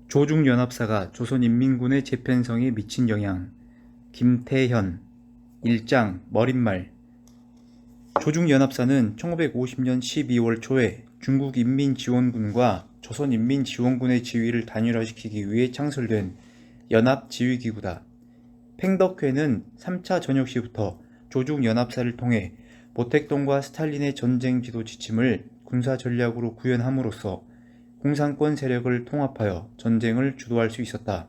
조중연합사가 조선인민군의 재편성에 미친 영향. 김태현. 1장 머릿말. 조중연합사는 1950년 12월 초에 중국인민지원군과 조선인민지원군의 지위를 단일화시키기 위해 창설된 연합지휘기구다. 팽덕회는 3차 전역 시부터 조중연합사를 통해 모택동과 스탈린의 전쟁 지도 지침을 군사 전략으로 구현함으로써 공산권 세력을 통합하여 전쟁을 주도할 수 있었다.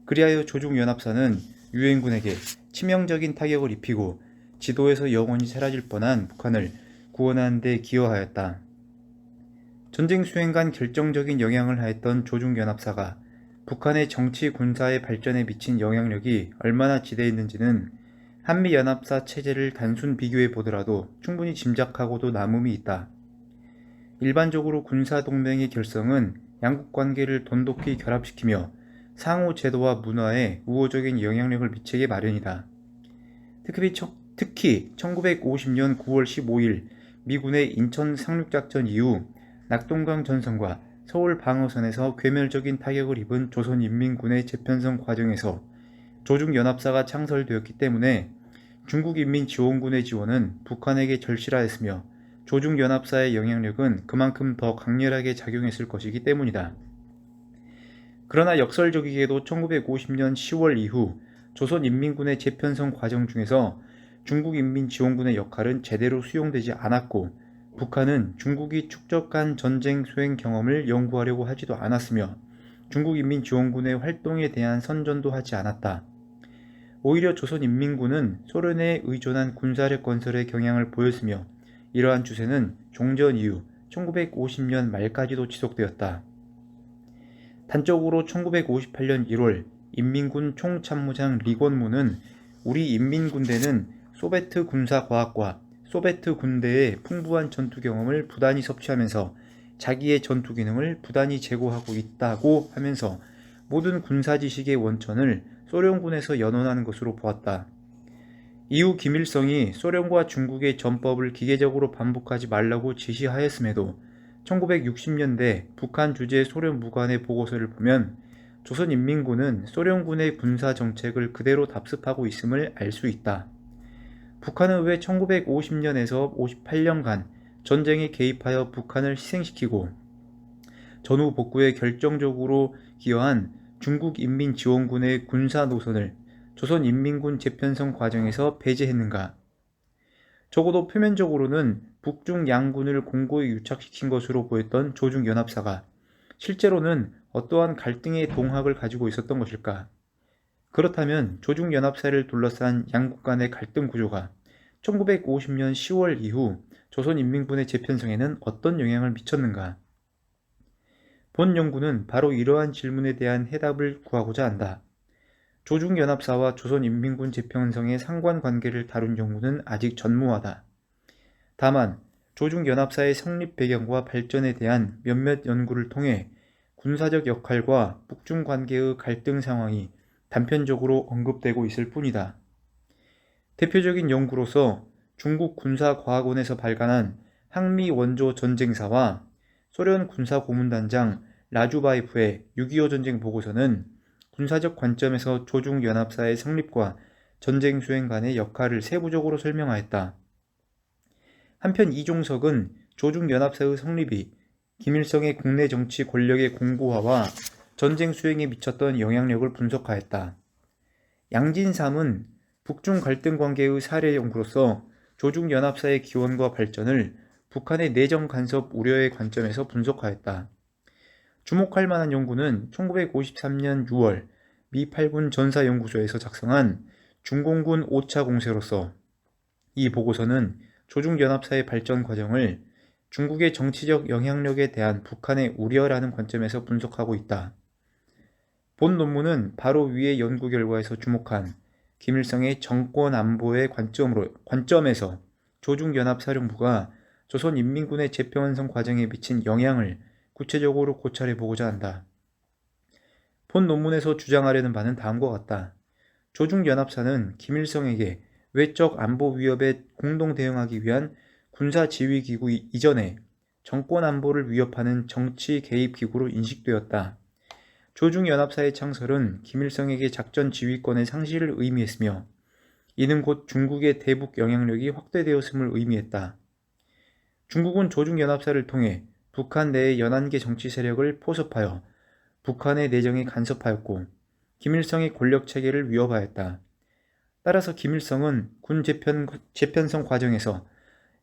그리하여 조중연합사는 유엔군에게 치명적인 타격을 입히고 지도에서 영원히 사라질 뻔한 북한을 구원하는 데 기여하였다. 전쟁 수행간 결정적인 영향을 하였던 조중연합사가 북한의 정치 군사의 발전에 미친 영향력이 얼마나 지대했는지는 한미연합사 체제를 단순 비교해 보더라도 충분히 짐작하고도 남음이 있다. 일반적으로 군사동맹의 결성은 양국 관계를 돈독히 결합시키며 상호 제도와 문화에 우호적인 영향력을 미치게 마련이다. 특히 1950년 9월 15일 미군의 인천 상륙작전 이후 낙동강 전선과 서울 방어선에서 괴멸적인 타격을 입은 조선인민군의 재편성 과정에서 조중연합사가 창설되었기 때문에 중국인민지원군의 지원은 북한에게 절실하였으며 조중연합사의 영향력은 그만큼 더 강렬하게 작용했을 것이기 때문이다. 그러나 역설적이게도 1950년 10월 이후 조선인민군의 재편성 과정 중에서 중국인민지원군의 역할은 제대로 수용되지 않았고 북한은 중국이 축적한 전쟁 수행 경험을 연구하려고 하지도 않았으며 중국인민지원군의 활동에 대한 선전도 하지 않았다. 오히려 조선인민군은 소련에 의존한 군사력 건설에 경향을 보였으며 이러한 추세는 종전 이후 1950년 말까지도 지속되었다. 단적으로 1958년 1월 인민군 총참모장 리권무는 우리 인민군대는 소베트 군사과학과 소베트 군대의 풍부한 전투 경험을 부단히 섭취하면서 자기의 전투 기능을 부단히 제고하고 있다고 하면서 모든 군사지식의 원천을 소련군에서 연원하는 것으로 보았다. 이후 김일성이 소련과 중국의 전법을 기계적으로 반복하지 말라고 지시하였음에도 1960년대 북한 주재 소련 무관의 보고서를 보면 조선인민군은 소련군의 군사 정책을 그대로 답습하고 있음을 알 수 있다. 북한은 왜 1950년에서 58년간 전쟁에 개입하여 북한을 희생시키고 전후 복구에 결정적으로 기여한 중국인민지원군의 군사 노선을 조선인민군 재편성 과정에서 배제했는가? 적어도 표면적으로는 북중 양군을 공고히 유착시킨 것으로 보였던 조중연합사가 실제로는 어떠한 갈등의 동학을 가지고 있었던 것일까? 그렇다면 조중연합사를 둘러싼 양국 간의 갈등 구조가 1950년 10월 이후 조선인민군의 재편성에는 어떤 영향을 미쳤는가? 본 연구는 바로 이러한 질문에 대한 해답을 구하고자 한다. 조중연합사와 조선인민군 재편성의 상관관계를 다룬 연구는 아직 전무하다. 다만 조중연합사의 성립 배경과 발전에 대한 몇몇 연구를 통해 군사적 역할과 북중 관계의 갈등 상황이 단편적으로 언급되고 있을 뿐이다. 대표적인 연구로서 중국 군사과학원에서 발간한 항미 원조 전쟁사와 소련 군사고문단장 라주바이프의 6.25 전쟁 보고서는 군사적 관점에서 조중연합사의 성립과 전쟁 수행 간의 역할을 세부적으로 설명하였다. 한편 이종석은 조중연합사의 성립이 김일성의 국내 정치 권력의 공고화와 전쟁 수행에 미쳤던 영향력을 분석하였다. 양진삼은 북중 갈등 관계의 사례 연구로서 조중연합사의 기원과 발전을 북한의 내정 간섭 우려의 관점에서 분석하였다. 주목할 만한 연구는 1953년 6월 미 8군 전사연구소에서 작성한 중공군 5차 공세로서 이 보고서는 조중연합사의 발전 과정을 중국의 정치적 영향력에 대한 북한의 우려라는 관점에서 분석하고 있다. 본 논문은 바로 위의 연구 결과에서 주목한 김일성의 정권 안보의 관점에서 조중연합사령부가 조선인민군의 재편성 과정에 미친 영향을 구체적으로 고찰해 보고자 한다. 본 논문에서 주장하려는 바는 다음과 같다. 조중연합사는 김일성에게 외적 안보 위협에 공동 대응하기 위한 군사지휘기구 이전에 정권 안보를 위협하는 정치 개입기구로 인식되었다. 조중연합사의 창설은 김일성에게 작전 지휘권의 상실을 의미했으며 이는 곧 중국의 대북 영향력이 확대되었음을 의미했다. 중국은 조중연합사를 통해 북한 내의 연안계 정치 세력을 포섭하여 북한의 내정에 간섭하였고 김일성의 권력 체계를 위협하였다. 따라서 김일성은 군 재편성 과정에서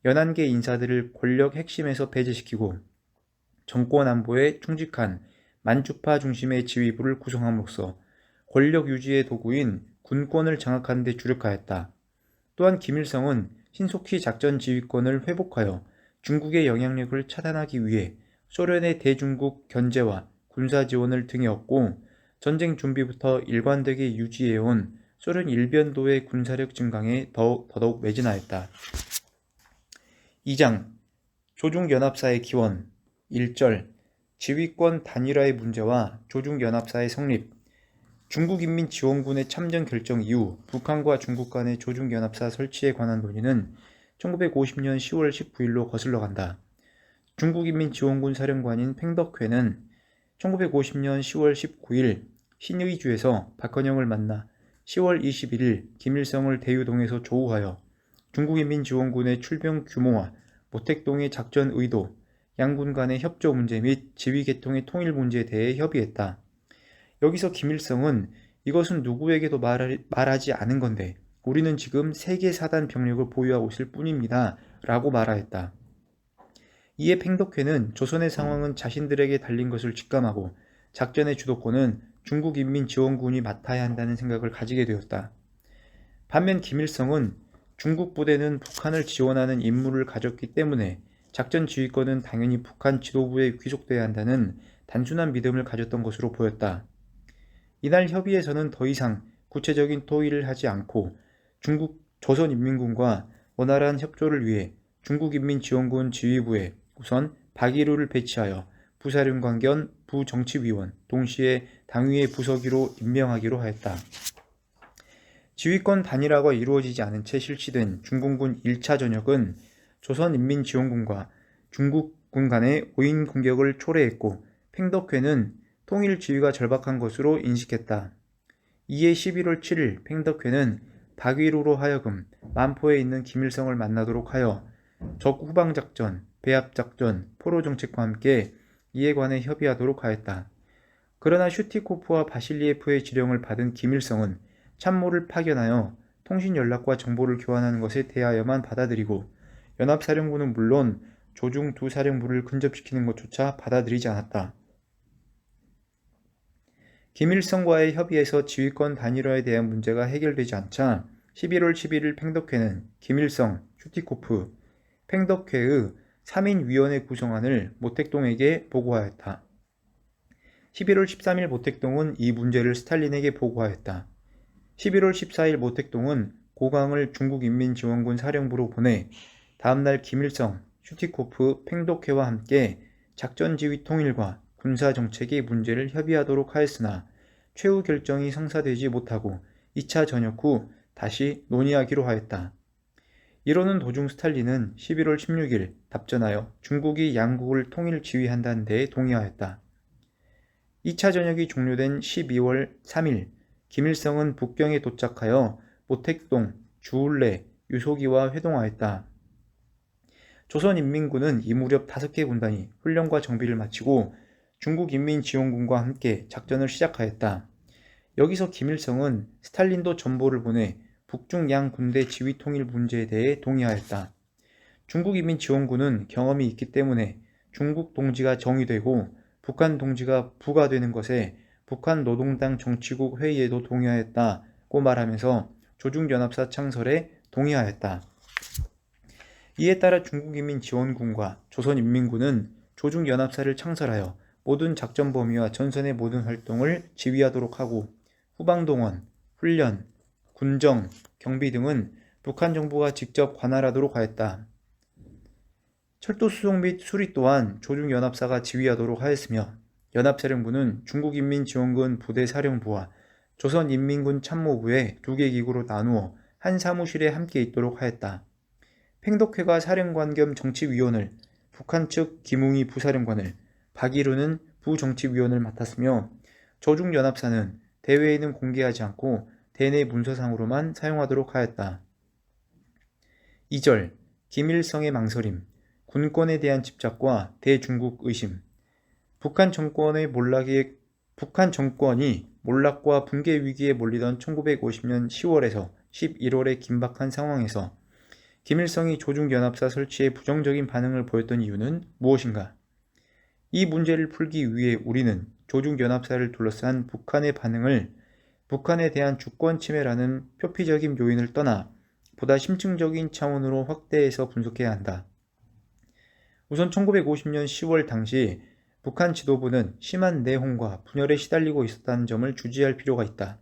연안계 인사들을 권력 핵심에서 배제시키고 정권 안보에 충직한 만주파 중심의 지휘부를 구성함으로써 권력 유지의 도구인 군권을 장악하는 데 주력하였다. 또한 김일성은 신속히 작전 지휘권을 회복하여 중국의 영향력을 차단하기 위해 소련의 대중국 견제와 군사 지원을 등에 업고 전쟁 준비부터 일관되게 유지해온 소련 일변도의 군사력 증강에 더더욱 매진하였다. 2장 조중연합사의 기원 1절 지휘권 단일화의 문제와 조중연합사의 성립. 중국인민지원군의 참전 결정 이후 북한과 중국 간의 조중연합사 설치에 관한 논의는 1950년 10월 19일로 거슬러 간다. 중국인민지원군 사령관인 팽덕회는 1950년 10월 19일 신의주에서 박헌영을 만나 10월 21일 김일성을 대유동에서 조우하여 중국인민지원군의 출병 규모와 모택동의 작전 의도, 양군 간의 협조 문제 및 지휘계통의 통일 문제에 대해 협의했다. 여기서 김일성은 이것은 누구에게도 말하지 않은 건데 우리는 지금 세계 사단 병력을 보유하고 있을 뿐입니다. 라고 말하였다. 이에 팽덕회는 조선의 상황은 자신들에게 달린 것을 직감하고 작전의 주도권은 중국인민지원군이 맡아야 한다는 생각을 가지게 되었다. 반면 김일성은 중국 부대는 북한을 지원하는 임무를 가졌기 때문에 작전 지휘권은 당연히 북한 지도부에 귀속돼야 한다는 단순한 믿음을 가졌던 것으로 보였다. 이날 협의에서는 더 이상 구체적인 토의를 하지 않고 조선인민군과 원활한 협조를 위해 중국인민지원군 지휘부에 우선 박일우를 배치하여 부사령관 겸 부정치위원, 동시에 당위의 부서기로 임명하기로 하였다. 지휘권 단일화가 이루어지지 않은 채 실시된 중공군 1차 전역은 조선인민지원군과 중국군 간의 5인 공격을 초래했고 팽덕회는 통일 지휘가 절박한 것으로 인식했다. 이에 11월 7일 팽덕회는 박위루로 하여금 만포에 있는 김일성을 만나도록 하여 적후방작전, 배합작전, 포로정책과 함께 이에 관해 협의하도록 하였다. 그러나 슈티코프와 바실리에프의 지령을 받은 김일성은 참모를 파견하여 통신연락과 정보를 교환하는 것에 대하여만 받아들이고 연합사령부는 물론 조중 두 사령부를 근접시키는 것조차 받아들이지 않았다. 김일성과의 협의에서 지휘권 단일화에 대한 문제가 해결되지 않자 11월 11일 팽덕회는 김일성, 슈티코프, 팽덕회의 3인위원회 구성안을 모택동에게 보고하였다. 11월 13일 모택동은 이 문제를 스탈린에게 보고하였다. 11월 14일 모택동은 고강을 중국인민지원군 사령부로 보내 다음날 김일성, 슈티코프, 팽덕회와 함께 작전지휘 통일과 군사정책의 문제를 협의하도록 하였으나 최후 결정이 성사되지 못하고 2차 전역 후 다시 논의하기로 하였다. 이러는 도중 스탈린은 11월 16일 답전하여 중국이 양국을 통일 지휘한다는 데에 동의하였다. 2차 전역이 종료된 12월 3일 김일성은 북경에 도착하여 모택동, 주울레, 유소기와 회동하였다. 조선인민군은 이 무렵 5개 군단이 훈련과 정비를 마치고 중국인민지원군과 함께 작전을 시작하였다. 여기서 김일성은 스탈린도 전보를 보내 북중 양 군대 지휘 통일 문제에 대해 동의하였다. 중국인민지원군은 경험이 있기 때문에 중국 동지가 정의되고 북한 동지가 부가 되는 것에 북한 노동당 정치국 회의에도 동의하였다고 말하면서 조중연합사 창설에 동의하였다. 이에 따라 중국인민지원군과 조선인민군은 조중연합사를 창설하여 모든 작전 범위와 전선의 모든 활동을 지휘하도록 하고 후방동원, 훈련, 군정, 경비 등은 북한 정부가 직접 관할하도록 하였다. 철도 수송 및 수리 또한 조중연합사가 지휘하도록 하였으며 연합사령부는 중국인민지원군 부대사령부와 조선인민군 참모부의 2개 기구로 나누어 한 사무실에 함께 있도록 하였다. 팽덕회가 사령관 겸 정치위원을, 북한 측 김웅이 부사령관을, 박일우는 부정치위원을 맡았으며 조중연합사는 대외에는 공개하지 않고 대내 문서상으로만 사용하도록 하였다. 2절 김일성의 망설임, 군권에 대한 집착과 대중국 의심. 북한 정권이 몰락과 붕괴 위기에 몰리던 1950년 10월에서 11월의 긴박한 상황에서 김일성이 조중연합사 설치에 부정적인 반응을 보였던 이유는 무엇인가? 이 문제를 풀기 위해 우리는 조중연합사를 둘러싼 북한의 반응을 북한에 대한 주권 침해라는 표피적인 요인을 떠나 보다 심층적인 차원으로 확대해서 분석해야 한다. 우선 1950년 10월 당시 북한 지도부는 심한 내홍과 분열에 시달리고 있었다는 점을 주지할 필요가 있다.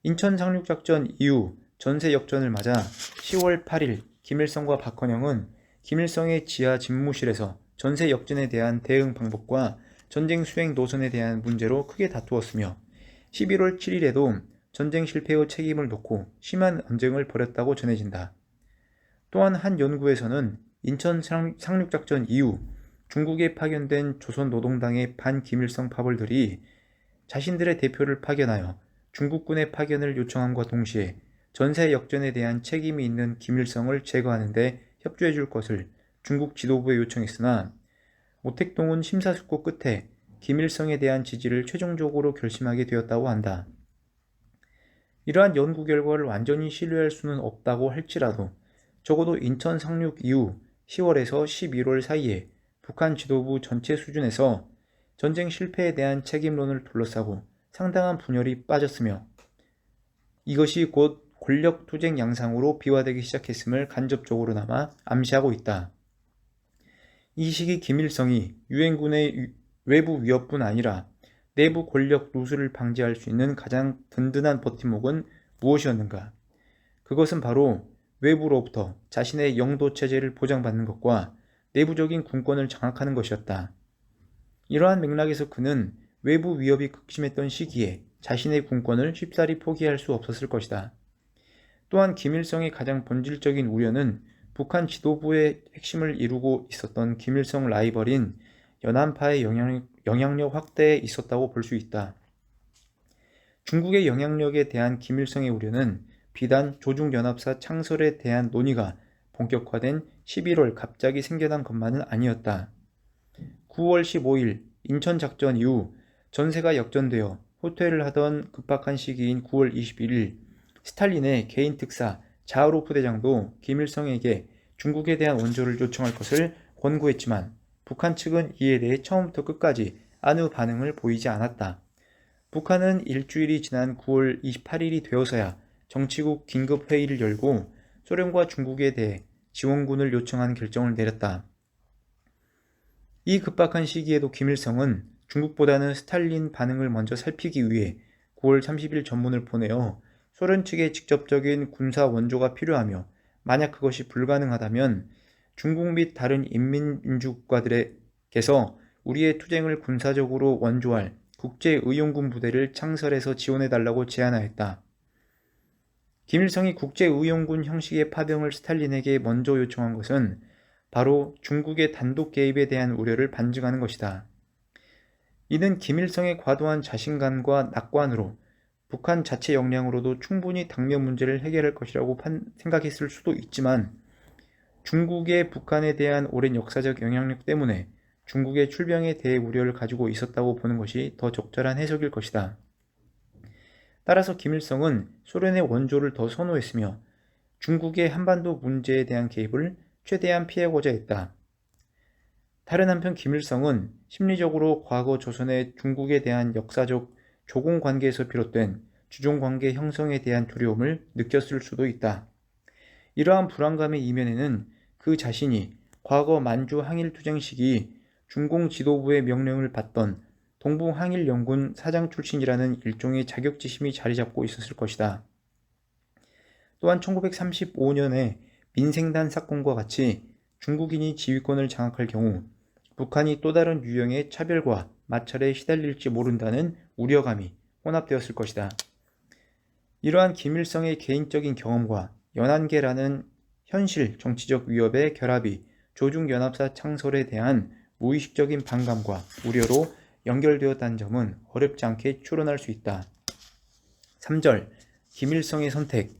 인천 상륙작전 이후 전세 역전을 맞아 10월 8일 김일성과 박헌영은 김일성의 지하 집무실에서 전세 역전에 대한 대응 방법과 전쟁 수행 노선에 대한 문제로 크게 다투었으며 11월 7일에도 전쟁 실패의 책임을 놓고 심한 언쟁을 벌였다고 전해진다. 또한 한 연구에서는 인천 상륙작전 이후 중국에 파견된 조선노동당의 반김일성 파벌들이 자신들의 대표를 파견하여 중국군의 파견을 요청함과 동시에 전세 역전에 대한 책임이 있는 김일성을 제거하는 데 협조해 줄 것을 중국 지도부에 요청했으나 오택동은 심사숙고 끝에 김일성에 대한 지지를 최종적으로 결심하게 되었다고 한다. 이러한 연구 결과를 완전히 신뢰할 수는 없다고 할지라도 적어도 인천 상륙 이후 10월에서 11월 사이에 북한 지도부 전체 수준에서 전쟁 실패에 대한 책임론을 둘러싸고 상당한 분열이 빠졌으며 이것이 곧 권력 투쟁 양상으로 비화되기 시작했음을 간접적으로나마 암시하고 있다. 이 시기 김일성이 유엔군의 외부 위협뿐 아니라 내부 권력 누수를 방지할 수 있는 가장 든든한 버팀목은 무엇이었는가? 그것은 바로 외부로부터 자신의 영도 체제를 보장받는 것과 내부적인 군권을 장악하는 것이었다. 이러한 맥락에서 그는 외부 위협이 극심했던 시기에 자신의 군권을 쉽사리 포기할 수 없었을 것이다. 또한 김일성의 가장 본질적인 우려는 북한 지도부의 핵심을 이루고 있었던 김일성 라이벌인 연안파의 영향력 확대에 있었다고 볼 수 있다. 중국의 영향력에 대한 김일성의 우려는 비단 조중연합사 창설에 대한 논의가 본격화된 11월 갑자기 생겨난 것만은 아니었다. 9월 15일 인천작전 이후 전세가 역전되어 호퇴를 하던 급박한 시기인 9월 21일 스탈린의 개인 특사 자하로프 대장도 김일성에게 중국에 대한 원조를 요청할 것을 권고했지만 북한 측은 이에 대해 처음부터 끝까지 아무 반응을 보이지 않았다. 북한은 일주일이 지난 9월 28일이 되어서야 정치국 긴급회의를 열고 소련과 중국에 대해 지원군을 요청한 결정을 내렸다. 이 급박한 시기에도 김일성은 중국보다는 스탈린 반응을 먼저 살피기 위해 9월 30일 전문을 보내어 소련 측의 직접적인 군사 원조가 필요하며 만약 그것이 불가능하다면 중국 및 다른 인민민주국가들에게서 우리의 투쟁을 군사적으로 원조할 국제의용군 부대를 창설해서 지원해달라고 제안하였다. 김일성이 국제의용군 형식의 파병을 스탈린에게 먼저 요청한 것은 바로 중국의 단독 개입에 대한 우려를 반증하는 것이다. 이는 김일성의 과도한 자신감과 낙관으로 북한 자체 역량으로도 충분히 당면 문제를 해결할 것이라고 생각했을 수도 있지만 중국의 북한에 대한 오랜 역사적 영향력 때문에 중국의 출병에 대해 우려를 가지고 있었다고 보는 것이 더 적절한 해석일 것이다. 따라서 김일성은 소련의 원조를 더 선호했으며 중국의 한반도 문제에 대한 개입을 최대한 피하고자 했다. 다른 한편 김일성은 심리적으로 과거 조선의 중국에 대한 역사적 조공관계에서 비롯된 주종관계 형성에 대한 두려움을 느꼈을 수도 있다. 이러한 불안감의 이면에는 그 자신이 과거 만주 항일투쟁 시기 중공 지도부의 명령을 받던 동부항일연군 사장 출신이라는 일종의 자격지심이 자리잡고 있었을 것이다. 또한 1935년에 민생단 사건과 같이 중국인이 지휘권을 장악할 경우 북한이 또 다른 유형의 차별과 마찰에 시달릴지 모른다는 우려감이 혼합되었을 것이다. 이러한 김일성의 개인적인 경험과 연안계라는 현실 정치적 위협의 결합이 조중연합사 창설에 대한 무의식적인 반감과 우려로 연결되었다는 점은 어렵지 않게 추론할 수 있다. 3절 김일성의 선택,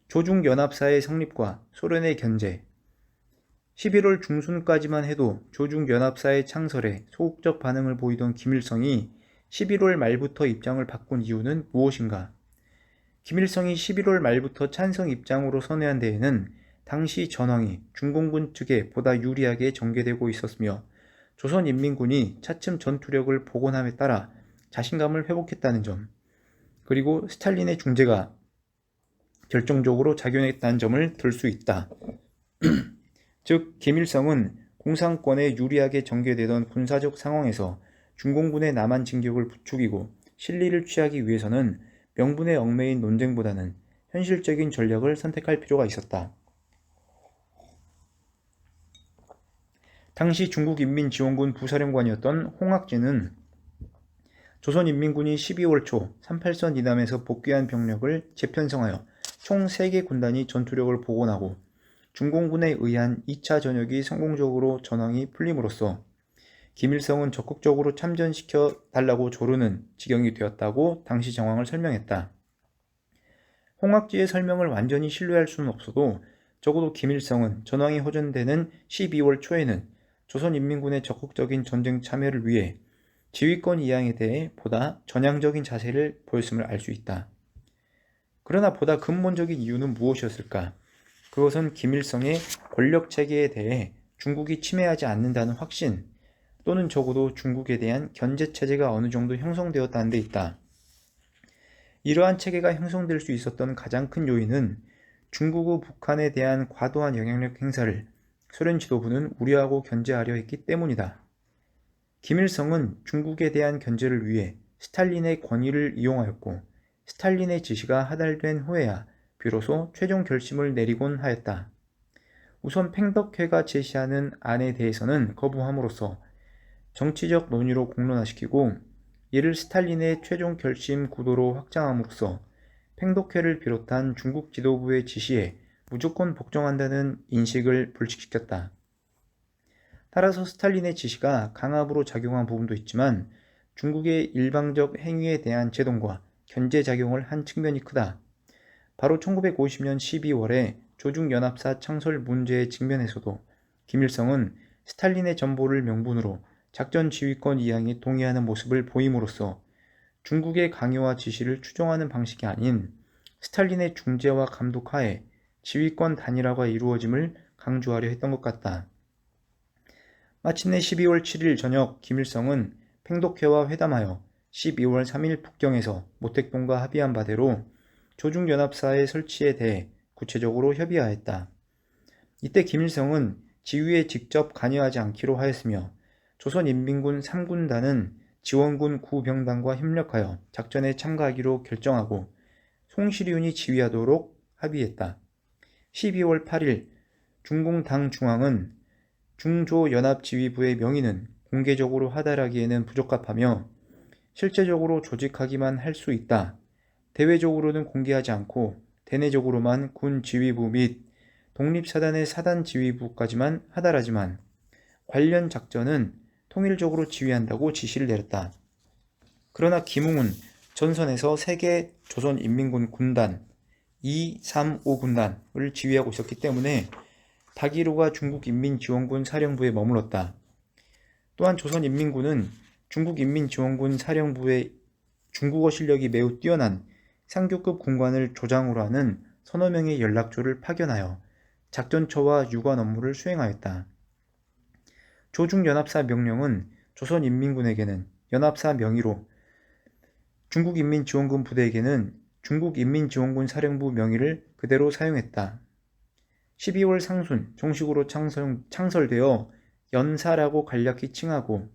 조중연합사의 성립과 소련의 견제. 11월 중순까지만 해도 조중연합사의 창설에 소극적 반응을 보이던 김일성이 11월 말부터 입장을 바꾼 이유는 무엇인가? 김일성이 11월 말부터 찬성 입장으로 선회한 데에는 당시 전황이 중공군 측에 보다 유리하게 전개되고 있었으며 조선인민군이 차츰 전투력을 복원함에 따라 자신감을 회복했다는 점, 그리고 스탈린의 중재가 결정적으로 작용했다는 점을 들 수 있다. 즉 김일성은 공산권에 유리하게 전개되던 군사적 상황에서 중공군의 남한 진격을 부추기고 실리를 취하기 위해서는 명분에 얽매인 논쟁보다는 현실적인 전략을 선택할 필요가 있었다. 당시 중국인민지원군 부사령관이었던 홍학진은 조선인민군이 12월 초 38선 이남에서 복귀한 병력을 재편성하여 총 3개 군단이 전투력을 복원하고 중공군에 의한 2차 전역이 성공적으로 전황이 풀림으로써 김일성은 적극적으로 참전시켜 달라고 조르는 지경이 되었다고 당시 정황을 설명했다. 홍학지의 설명을 완전히 신뢰할 수는 없어도 적어도 김일성은 전황이 호전되는 12월 초에는 조선인민군의 적극적인 전쟁 참여를 위해 지휘권 이양에 대해 보다 전향적인 자세를 보였음을 알 수 있다. 그러나 보다 근본적인 이유는 무엇이었을까? 그것은 김일성의 권력체계에 대해 중국이 침해하지 않는다는 확신, 또는 적어도 중국에 대한 견제체제가 어느 정도 형성되었다는 데 있다. 이러한 체계가 형성될 수 있었던 가장 큰 요인은 중국의 북한에 대한 과도한 영향력 행사를 소련 지도부는 우려하고 견제하려 했기 때문이다. 김일성은 중국에 대한 견제를 위해 스탈린의 권위를 이용하였고 스탈린의 지시가 하달된 후에야 비로소 최종 결심을 내리곤 하였다. 우선 팽덕회가 제시하는 안에 대해서는 거부함으로써 정치적 논의로 공론화시키고 이를 스탈린의 최종 결심 구도로 확장함으로써 팽덕회를 비롯한 중국 지도부의 지시에 무조건 복종한다는 인식을 불식시켰다. 따라서 스탈린의 지시가 강압으로 작용한 부분도 있지만 중국의 일방적 행위에 대한 제동과 견제작용을 한 측면이 크다. 바로 1950년 12월에 조중연합사 창설 문제에 직면해서도 김일성은 스탈린의 전보를 명분으로 작전 지휘권 이양에 동의하는 모습을 보임으로써 중국의 강요와 지시를 추종하는 방식이 아닌 스탈린의 중재와 감독 하에 지휘권 단일화가 이루어짐을 강조하려 했던 것 같다. 마침내 12월 7일 저녁 김일성은 팽독회와 회담하여 12월 3일 북경에서 모택동과 합의한 바대로 조중연합사의 설치에 대해 구체적으로 협의하였다. 이때 김일성은 지휘에 직접 관여하지 않기로 하였으며 조선인민군 3군단은 지원군 9병단과 협력하여 작전에 참가하기로 결정하고 송시륜이 지휘하도록 합의했다. 12월 8일 중공당 중앙은 중조연합지휘부의 명의는 공개적으로 하달하기에는 부적합하며 실제적으로 조직하기만 할 수 있다. 대외적으로는 공개하지 않고 대내적으로만 군 지휘부 및 독립사단의 사단 지휘부까지만 하달하지만 관련 작전은 통일적으로 지휘한다고 지시를 내렸다. 그러나 김웅은 전선에서 3개 조선인민군 군단 2, 3, 5군단을 지휘하고 있었기 때문에 박일호가 중국인민지원군 사령부에 머물렀다. 또한 조선인민군은 중국인민지원군 사령부의 중국어 실력이 매우 뛰어난 상교급 군관을 조장으로 하는 서너 명의 연락조를 파견하여 작전처와 유관 업무를 수행하였다. 조중연합사 명령은 조선인민군에게는 연합사 명의로 중국인민지원군 부대에게는 중국인민지원군 사령부 명의를 그대로 사용했다. 12월 상순 정식으로 창설되어 연사라고 간략히 칭하고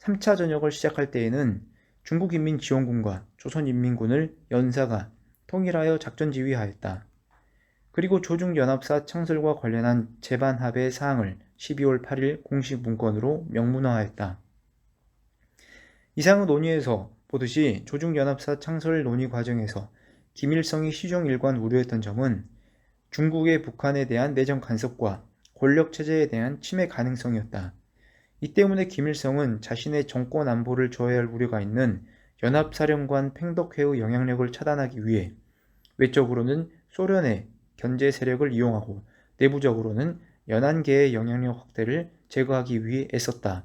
3차 전역을 시작할 때에는 중국인민지원군과 조선인민군을 연사가 통일하여 작전 지휘하였다. 그리고 조중연합사 창설과 관련한 제반합의 사항을 12월 8일 공식 문건으로 명문화하였다. 이상의 논의에서 보듯이 조중연합사 창설 논의 과정에서 김일성이 시종일관 우려했던 점은 중국의 북한에 대한 내정 간섭과 권력체제에 대한 침해 가능성이었다. 이 때문에 김일성은 자신의 정권 안보를 저해할 우려가 있는 연합사령관 팽덕회의 영향력을 차단하기 위해 외적으로는 소련의 견제 세력을 이용하고 내부적으로는 연안계의 영향력 확대를 제거하기 위해 애썼다.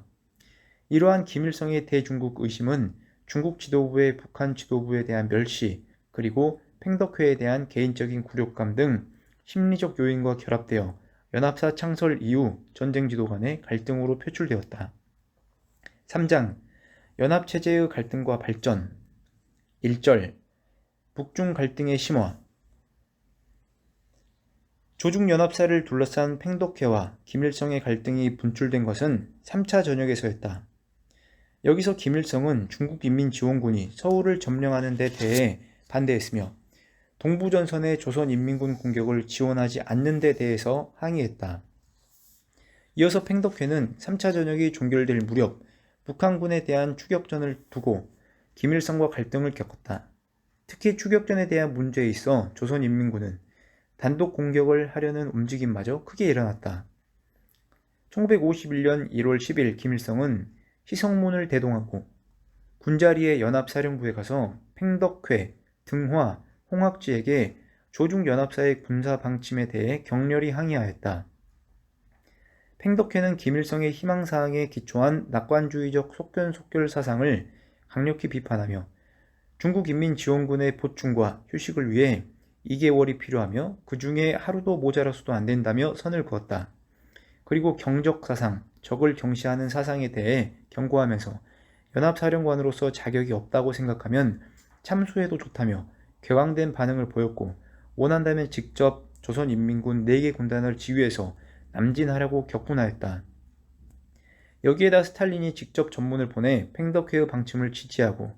이러한 김일성의 대중국 의심은 중국 지도부의 북한 지도부에 대한 멸시, 그리고 팽덕회에 대한 개인적인 굴욕감 등 심리적 요인과 결합되어 연합사 창설 이후 전쟁 지도 간의 갈등으로 표출되었다. 3장 연합체제의 갈등과 발전 1절 북중 갈등의 심화 조중연합사를 둘러싼 팽덕회와 김일성의 갈등이 분출된 것은 3차 전역에서였다. 여기서 김일성은 중국인민지원군이 서울을 점령하는 데 대해 반대했으며 동부전선의 조선인민군 공격을 지원하지 않는 데 대해서 항의했다. 이어서 팽덕회는 3차 전역이 종결될 무렵 북한군에 대한 추격전을 두고 김일성과 갈등을 겪었다. 특히 추격전에 대한 문제에 있어 조선인민군은 단독 공격을 하려는 움직임마저 크게 일어났다. 1951년 1월 10일 김일성은 시성문을 대동하고 군자리의 연합사령부에 가서 팽덕회, 등화, 홍학지에게 조중연합사의 군사 방침에 대해 격렬히 항의하였다. 팽덕회는 김일성의 희망사항에 기초한 낙관주의적 속견속결 사상을 강력히 비판하며 중국인민지원군의 보충과 휴식을 위해 2개월이 필요하며 그 중에 하루도 모자라서도 안 된다며 선을 그었다. 그리고 경적사상, 적을 경시하는 사상에 대해 경고하면서 연합사령관으로서 자격이 없다고 생각하면 참수해도 좋다며 격앙된 반응을 보였고 원한다면 직접 조선인민군 4개 군단을 지휘해서 남진하라고 격분하였다. 여기에다 스탈린이 직접 전문을 보내 팽덕회의 방침을 지지하고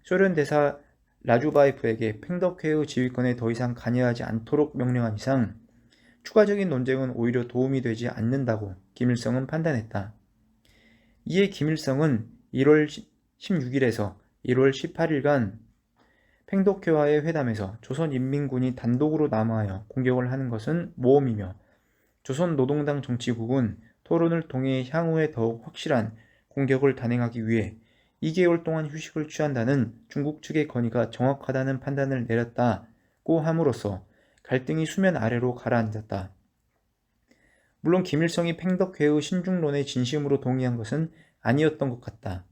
소련 대사 라주바예프에게 팽덕회의 지휘권에 더 이상 관여하지 않도록 명령한 이상 추가적인 논쟁은 오히려 도움이 되지 않는다고 김일성은 판단했다. 이에 김일성은 1월 16일에서 1월 18일간 팽덕회와의 회담에서 조선인민군이 단독으로 남하하여 공격을 하는 것은 모험이며 조선노동당 정치국은 토론을 통해 향후에 더욱 확실한 공격을 단행하기 위해 2개월 동안 휴식을 취한다는 중국 측의 건의가 정확하다는 판단을 내렸다고 함으로써 갈등이 수면 아래로 가라앉았다. 물론 김일성이 팽덕회의 신중론에 진심으로 동의한 것은 아니었던 것 같다.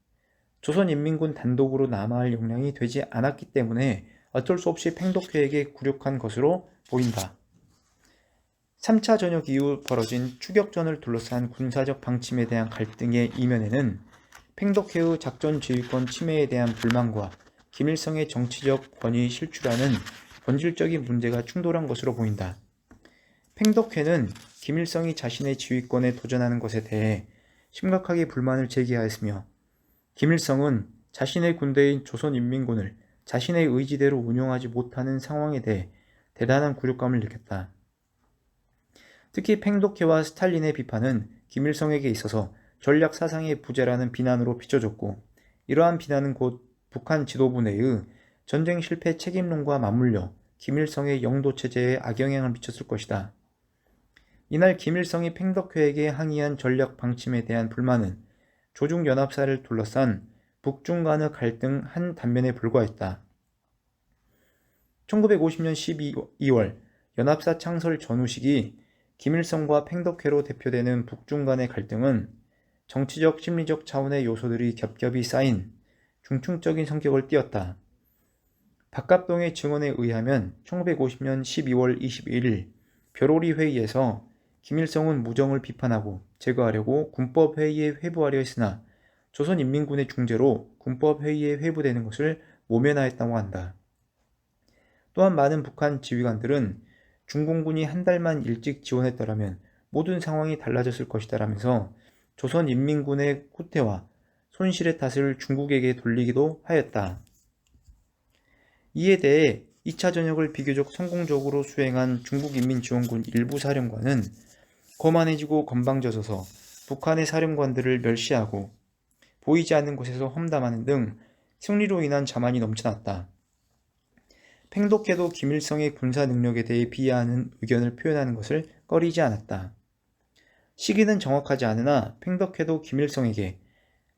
조선인민군 단독으로 남하할 역량이 되지 않았기 때문에 어쩔 수 없이 팽덕회에게 굴욕한 것으로 보인다. 3차 전역 이후 벌어진 추격전을 둘러싼 군사적 방침에 대한 갈등의 이면에는 팽덕회의 작전 지휘권 침해에 대한 불만과 김일성의 정치적 권위 실추라는 본질적인 문제가 충돌한 것으로 보인다. 팽덕회는 김일성이 자신의 지휘권에 도전하는 것에 대해 심각하게 불만을 제기하였으며 김일성은 자신의 군대인 조선인민군을 자신의 의지대로 운용하지 못하는 상황에 대해 대단한 굴욕감을 느꼈다. 특히 팽덕회와 스탈린의 비판은 김일성에게 있어서 전략 사상의 부재라는 비난으로 비춰졌고 이러한 비난은 곧 북한 지도부 내의 전쟁 실패 책임론과 맞물려 김일성의 영도체제에 악영향을 미쳤을 것이다. 이날 김일성이 팽덕회에게 항의한 전략 방침에 대한 불만은 조중연합사를 둘러싼 북중 간의 갈등 한 단면에 불과했다. 1950년 12월 연합사 창설 전후 시기 김일성과 팽덕회로 대표되는 북중 간의 갈등은 정치적 심리적 차원의 요소들이 겹겹이 쌓인 중증적인 성격을 띠었다. 박갑동의 증언에 의하면 1950년 12월 21일 벼로리 회의에서 김일성은 무정을 비판하고 제거하려고 군법회의에 회부하려 했으나 조선인민군의 중재로 군법회의에 회부되는 것을 모면하였다고 한다. 또한 많은 북한 지휘관들은 중공군이 한 달만 일찍 지원했더라면 모든 상황이 달라졌을 것이다라면서 조선인민군의 후퇴와 손실의 탓을 중국에게 돌리기도 하였다. 이에 대해 2차 전역을 비교적 성공적으로 수행한 중국인민지원군 일부 사령관은 거만해지고 건방져져서 북한의 사령관들을 멸시하고 보이지 않는 곳에서 험담하는 등 승리로 인한 자만이 넘쳐났다. 팽덕회도 김일성의 군사 능력에 대해 비하하는 의견을 표현하는 것을 꺼리지 않았다. 시기는 정확하지 않으나 팽덕회도 김일성에게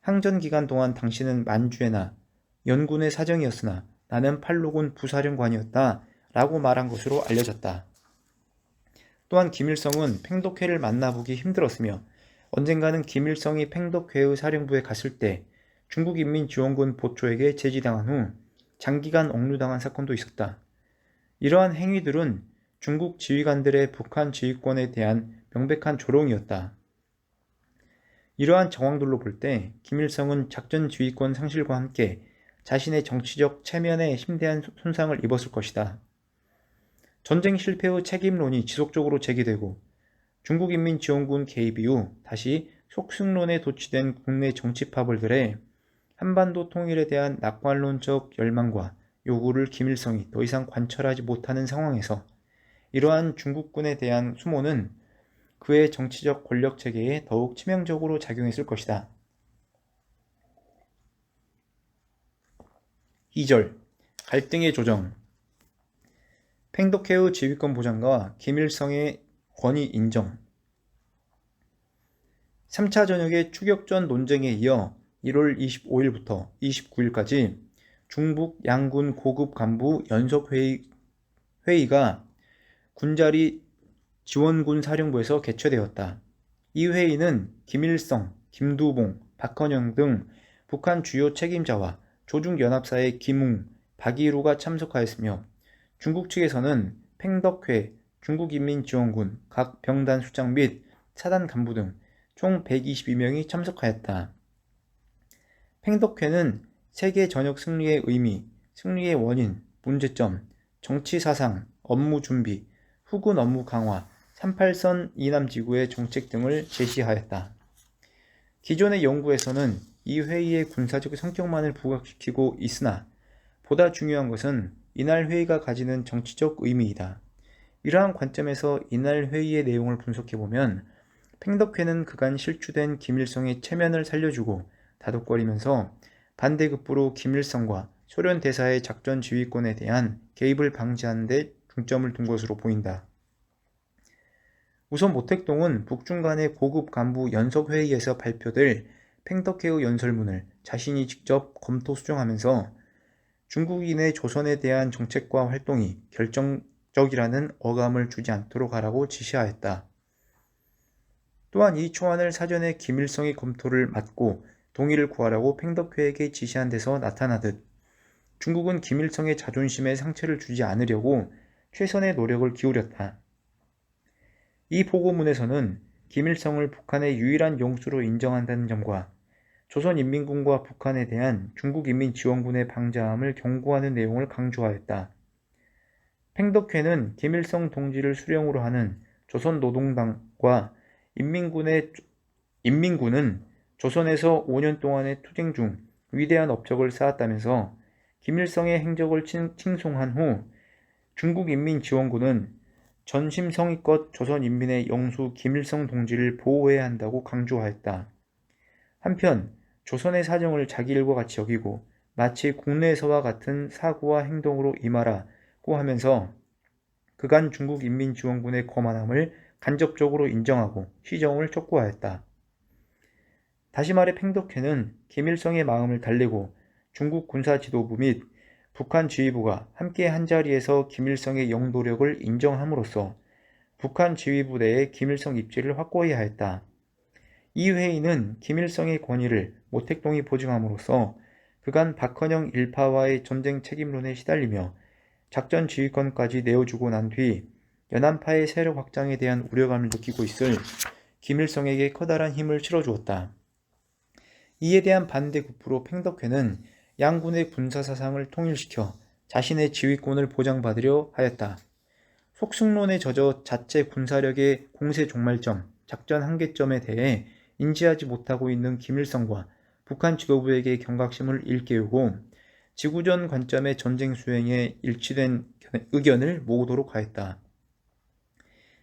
항전 기간 동안 당신은 만주에나 연군의 사정이었으나 나는 팔로군 부사령관이었다 라고 말한 것으로 알려졌다. 또한 김일성은 팽덕회를 만나보기 힘들었으며 언젠가는 김일성이 팽덕회의 사령부에 갔을 때 중국인민지원군 보초에게 제지당한 후 장기간 억류당한 사건도 있었다. 이러한 행위들은 중국 지휘관들의 북한 지휘권에 대한 명백한 조롱이었다. 이러한 정황들로 볼 때 김일성은 작전 지휘권 상실과 함께 자신의 정치적 체면에 심대한 손상을 입었을 것이다. 전쟁 실패의 책임론이 지속적으로 제기되고 중국인민지원군 개입 이후 다시 속승론에 도취된 국내 정치 파벌들의 한반도 통일에 대한 낙관론적 열망과 요구를 김일성이 더 이상 관철하지 못하는 상황에서 이러한 중국군에 대한 수모는 그의 정치적 권력체계에 더욱 치명적으로 작용했을 것이다. 2절 갈등의 조정. 팽덕회의 지휘권 보장과 김일성의 권위 인정. 3차 전역의 추격전 논쟁에 이어 1월 25일부터 29일까지 중북 양군 고급 간부 연석회의가 군자리 지원군 사령부에서 개최되었다. 이 회의는 김일성, 김두봉, 박헌영 등 북한 주요 책임자와 조중연합사의 김웅, 박이루가 참석하였으며 중국 측에서는 팽덕회, 중국인민지원군 각 병단 수장 및 사단 간부 등 총 122명이 참석하였다. 팽덕회는 세계 전역 승리의 의미, 승리의 원인, 문제점, 정치 사상, 업무 준비, 후군 업무 강화, 38선 이남지구의 정책 등을 제시하였다. 기존의 연구에서는 이 회의의 군사적 성격만을 부각시키고 있으나 보다 중요한 것은 이날 회의가 가지는 정치적 의미이다. 이러한 관점에서 이날 회의의 내용을 분석해보면 팽덕회는 그간 실추된 김일성의 체면을 살려주고 다독거리면서 반대급부로 김일성과 소련 대사의 작전 지휘권에 대한 개입을 방지하는 데 중점을 둔 것으로 보인다. 우선 모택동은 북중 간의 고급 간부 연석회의에서 발표될 팽덕회의 연설문을 자신이 직접 검토 수정하면서 중국인의 조선에 대한 정책과 활동이 결정적이라는 어감을 주지 않도록 하라고 지시하였다. 또한 이 초안을 사전에 김일성이 검토를 맡고 동의를 구하라고 팽덕회에게 지시한 데서 나타나듯 중국은 김일성의 자존심에 상처를 주지 않으려고 최선의 노력을 기울였다. 이 보고문에서는 김일성을 북한의 유일한 용수로 인정한다는 점과 조선인민군과 북한에 대한 중국인민지원군의 방자함을 경고하는 내용을 강조하였다. 팽덕회는 김일성 동지를 수령으로 하는 조선노동당과 인민군은 조선에서 5년 동안의 투쟁 중 위대한 업적을 쌓았다면서 김일성의 행적을 칭송한 후 중국인민지원군은 전심성의껏 조선인민의 영수 김일성 동지를 보호해야 한다고 강조하였다. 한편 조선의 사정을 자기 일과 같이 여기고 마치 국내에서와 같은 사고와 행동으로 임하라고 하면서 그간 중국인민지원군의 거만함을 간접적으로 인정하고 시정을 촉구하였다. 다시 말해 팽덕회는 김일성의 마음을 달래고 중국 군사지도부 및 북한 지휘부가 함께 한자리에서 김일성의 영도력을 인정함으로써 북한 지휘부 내에 김일성 입지를 확고히 하였다. 이 회의는 김일성의 권위를 모택동이 보증함으로써 그간 박헌영 일파와의 전쟁 책임론에 시달리며 작전 지휘권까지 내어주고 난 뒤 연안파의 세력 확장에 대한 우려감을 느끼고 있을 김일성에게 커다란 힘을 실어주었다. 이에 대한 반대급부로 팽덕회는 양군의 군사사상을 통일시켜 자신의 지휘권을 보장받으려 하였다. 속승론에 젖어 자체 군사력의 공세 종말점, 작전 한계점에 대해 인지하지 못하고 있는 김일성과 북한 지도부에게 경각심을 일깨우고 지구전 관점의 전쟁 수행에 일치된 의견을 모으도록 하였다.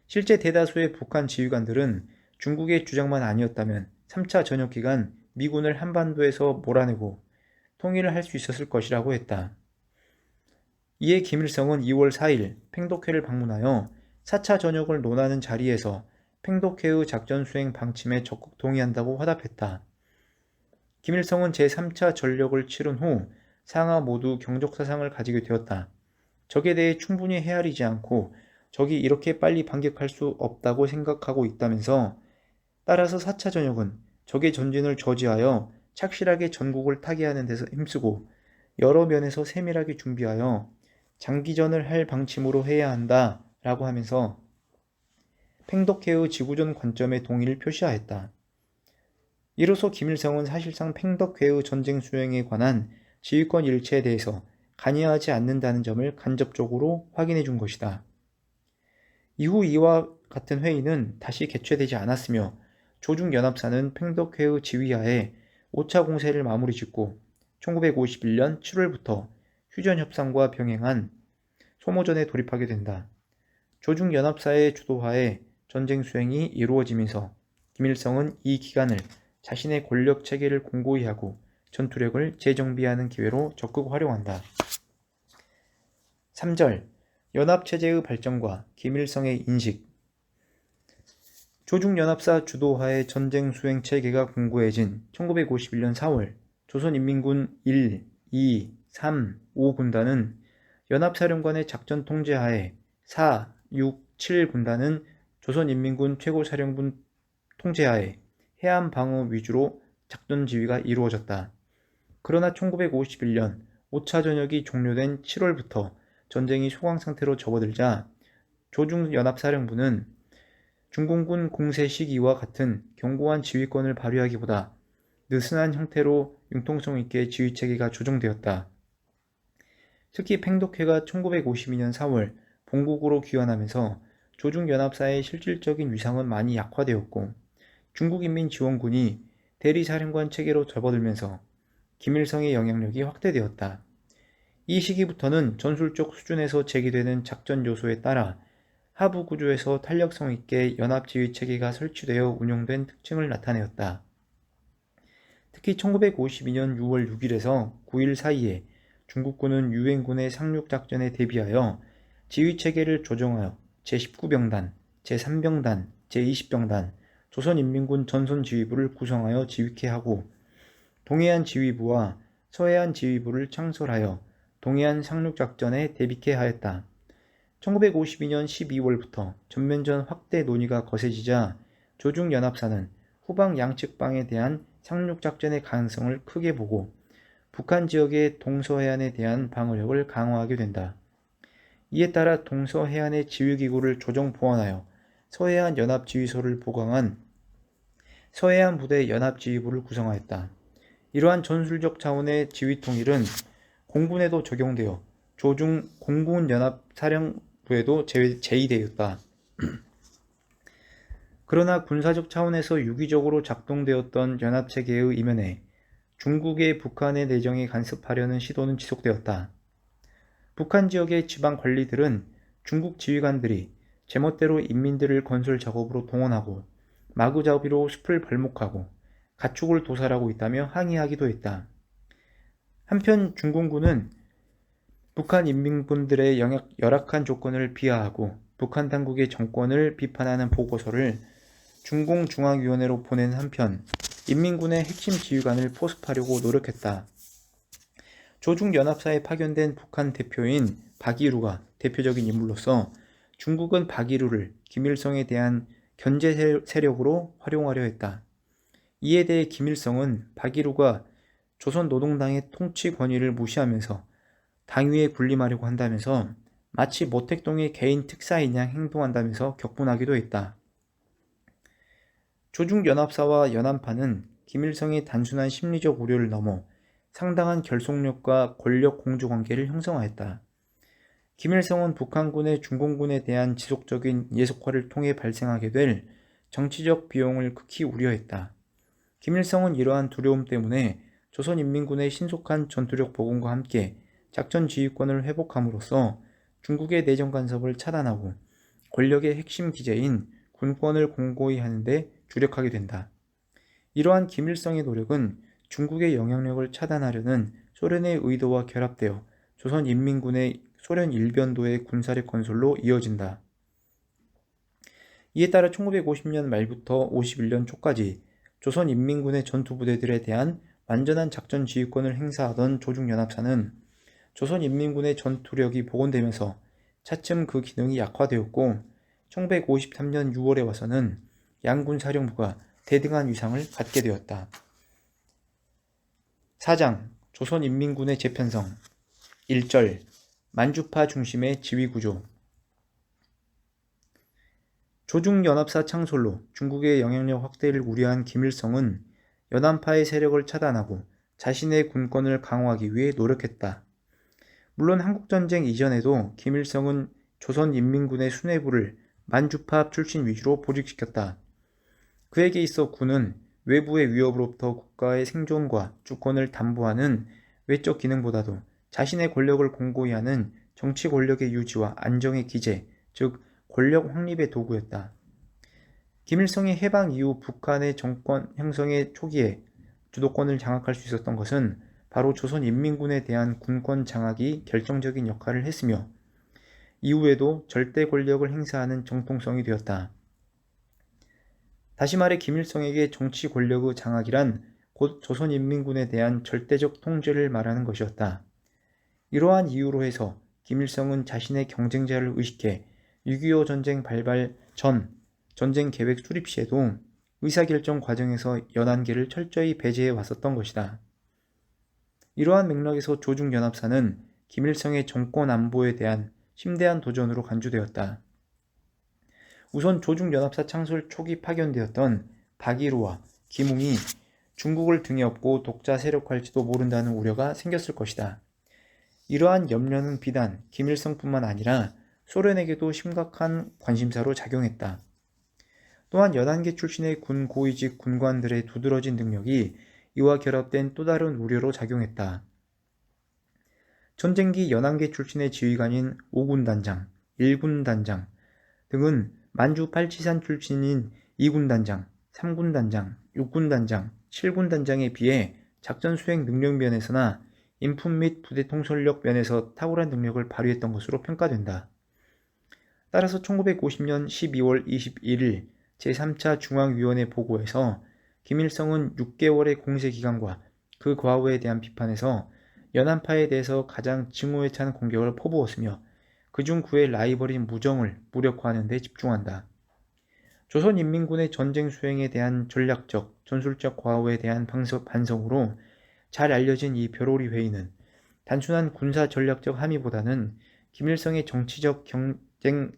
실제 대다수의 북한 지휘관들은 중국의 주장만 아니었다면 3차 전역 기간 미군을 한반도에서 몰아내고 통일을 할 수 있었을 것이라고 했다. 이에 김일성은 2월 4일 팽덕회를 방문하여 4차 전역을 논하는 자리에서 팽독회의 작전 수행 방침에 적극 동의한다고 화답했다. 김일성은 제3차 전력을 치른 후 상하 모두 경적 사상을 가지게 되었다. 적에 대해 충분히 헤아리지 않고 적이 이렇게 빨리 반격할 수 없다고 생각하고 있다면서, 따라서 4차 전역은 적의 전진을 저지하여 착실하게 전국을 타개하는 데서 힘쓰고 여러 면에서 세밀하게 준비하여 장기전을 할 방침으로 해야 한다 라고 하면서 팽덕회의 지구전 관점에 동의를 표시하였다. 이로써 김일성은 사실상 팽덕회의 전쟁 수행에 관한 지휘권 일체에 대해서 관여하지 않는다는 점을 간접적으로 확인해 준 것이다. 이후 이와 같은 회의는 다시 개최되지 않았으며 조중연합사는 팽덕회의 지휘하에 5차 공세를 마무리 짓고 1951년 7월부터 휴전협상과 병행한 소모전에 돌입하게 된다. 조중연합사의 주도하에 전쟁 수행이 이루어지면서 김일성은 이 기간을 자신의 권력 체계를 공고히 하고 전투력을 재정비하는 기회로 적극 활용한다. 3절 연합체제의 발전과 김일성의 인식. 조중연합사 주도하에 전쟁 수행 체계가 공고해진 1951년 4월 조선인민군 1, 2, 3, 5군단은 연합사령관의 작전 통제하에 4, 6, 7군단은 조선인민군 최고사령부 통제하에 해안 방어 위주로 작전 지휘가 이루어졌다. 그러나 1951년 5차 전역이 종료된 7월부터 전쟁이 소강 상태로 접어들자 조중연합사령부는 중공군 공세 시기와 같은 견고한 지휘권을 발휘하기보다 느슨한 형태로 융통성 있게 지휘체계가 조정되었다. 특히 팽독회가 1952년 4월 본국으로 귀환하면서 조중연합사의 실질적인 위상은 많이 약화되었고 중국인민지원군이 대리사령관 체계로 접어들면서 김일성의 영향력이 확대되었다. 이 시기부터는 전술적 수준에서 제기되는 작전 요소에 따라 하부 구조에서 탄력성 있게 연합지휘체계가 설치되어 운영된 특징을 나타내었다. 특히 1952년 6월 6일에서 9일 사이에 중국군은 유엔군의 상륙작전에 대비하여 지휘체계를 조정하여 제19병단, 제3병단, 제20병단, 조선인민군 전선지휘부를 구성하여 지휘케 하고 동해안 지휘부와 서해안 지휘부를 창설하여 동해안 상륙작전에 대비케 하였다. 1952년 12월부터 전면전 확대 논의가 거세지자 조중연합사는 후방 양측방에 대한 상륙작전의 가능성을 크게 보고 북한 지역의 동서해안에 대한 방어력을 강화하게 된다. 이에 따라 동서해안의 지휘기구를 조정 보완하여 서해안 연합지휘소를 보강한 서해안 부대 연합지휘부를 구성하였다. 이러한 전술적 차원의 지휘 통일은 공군에도 적용되어 조중 공군연합사령부에도 제의되었다. 그러나 군사적 차원에서 유기적으로 작동되었던 연합체계의 이면에 중국의 북한의 내정에 간섭하려는 시도는 지속되었다. 북한 지역의 지방 관리들은 중국 지휘관들이 제멋대로 인민들을 건설 작업으로 동원하고 마구잡이로 숲을 발목하고 가축을 도살하고 있다며 항의하기도 했다. 한편 중공군은 북한 인민군들의 열악한 조건을 비하하고 북한 당국의 정권을 비판하는 보고서를 중공중앙위원회로 보낸 한편 인민군의 핵심 지휘관을 포섭하려고 노력했다. 조중연합사에 파견된 북한 대표인 박이루가 대표적인 인물로서 중국은 박이루를 김일성에 대한 견제 세력으로 활용하려 했다. 이에 대해 김일성은 박이루가 조선노동당의 통치 권위를 무시하면서 당위에 군림하려고 한다면서 마치 모택동의 개인 특사인 양 행동한다면서 격분하기도 했다. 조중연합사와 연안파는 김일성의 단순한 심리적 우려를 넘어 상당한 결속력과 권력 공조 관계를 형성하였다. 김일성은 북한군의 중공군에 대한 지속적인 예속화를 통해 발생하게 될 정치적 비용을 극히 우려했다. 김일성은 이러한 두려움 때문에 조선인민군의 신속한 전투력 복원과 함께 작전 지휘권을 회복함으로써 중국의 내정 간섭을 차단하고 권력의 핵심 기제인 군권을 공고히 하는 데 주력하게 된다. 이러한 김일성의 노력은 중국의 영향력을 차단하려는 소련의 의도와 결합되어 조선인민군의 소련 일변도의 군사력 건설로 이어진다. 이에 따라 1950년 말부터 51년 초까지 조선인민군의 전투부대들에 대한 완전한 작전 지휘권을 행사하던 조중연합사는 조선인민군의 전투력이 복원되면서 차츰 그 기능이 약화되었고 1953년 6월에 와서는 양군 사령부가 대등한 위상을 갖게 되었다. 4장 조선인민군의 재편성 1절 만주파 중심의 지휘구조. 조중연합사 창설로 중국의 영향력 확대를 우려한 김일성은 연안파의 세력을 차단하고 자신의 군권을 강화하기 위해 노력했다. 물론 한국전쟁 이전에도 김일성은 조선인민군의 수뇌부를 만주파 출신 위주로 보직시켰다. 그에게 있어 군은 외부의 위협으로부터 국가의 생존과 주권을 담보하는 외적 기능보다도 자신의 권력을 공고히 하는 정치 권력의 유지와 안정의 기제, 즉 권력 확립의 도구였다. 김일성이 해방 이후 북한의 정권 형성의 초기에 주도권을 장악할 수 있었던 것은 바로 조선인민군에 대한 군권 장악이 결정적인 역할을 했으며 이후에도 절대 권력을 행사하는 정통성이 되었다. 다시 말해 김일성에게 정치 권력의 장악이란 곧 조선인민군에 대한 절대적 통제를 말하는 것이었다. 이러한 이유로 해서 김일성은 자신의 경쟁자를 의식해 6.25 전쟁 발발 전 전쟁 계획 수립 시에도 의사결정 과정에서 연안계를 철저히 배제해 왔었던 것이다. 이러한 맥락에서 조중연합사는 김일성의 정권 안보에 대한 심대한 도전으로 간주되었다. 우선 조중연합사 창설 초기 파견되었던 박일우와 김웅이 중국을 등에 업고 독자 세력화할지도 모른다는 우려가 생겼을 것이다. 이러한 염려는 비단 김일성뿐만 아니라 소련에게도 심각한 관심사로 작용했다. 또한 연안계 출신의 군 고위직 군관들의 두드러진 능력이 이와 결합된 또 다른 우려로 작용했다. 전쟁기 연안계 출신의 지휘관인 5군 단장, 1군 단장 등은 만주 팔치산 출신인 2군 단장, 3군 단장, 6군 단장, 7군 단장에 비해 작전 수행 능력 면에서나 인품 및 부대 통솔력 면에서 탁월한 능력을 발휘했던 것으로 평가된다. 따라서 1950년 12월 21일 제3차 중앙위원회 보고에서 김일성은 6개월의 공세 기간과 그 과오에 대한 비판에서 연안파에 대해서 가장 증오에 찬 공격을 퍼부었으며 그중 그의 라이벌인 무정을 무력화하는 데 집중한다. 조선인민군의 전쟁 수행에 대한 전략적, 전술적 과오에 대한 반성으로 잘 알려진 이 벼로리 회의는 단순한 군사 전략적 함의보다는 김일성의 정치적 경쟁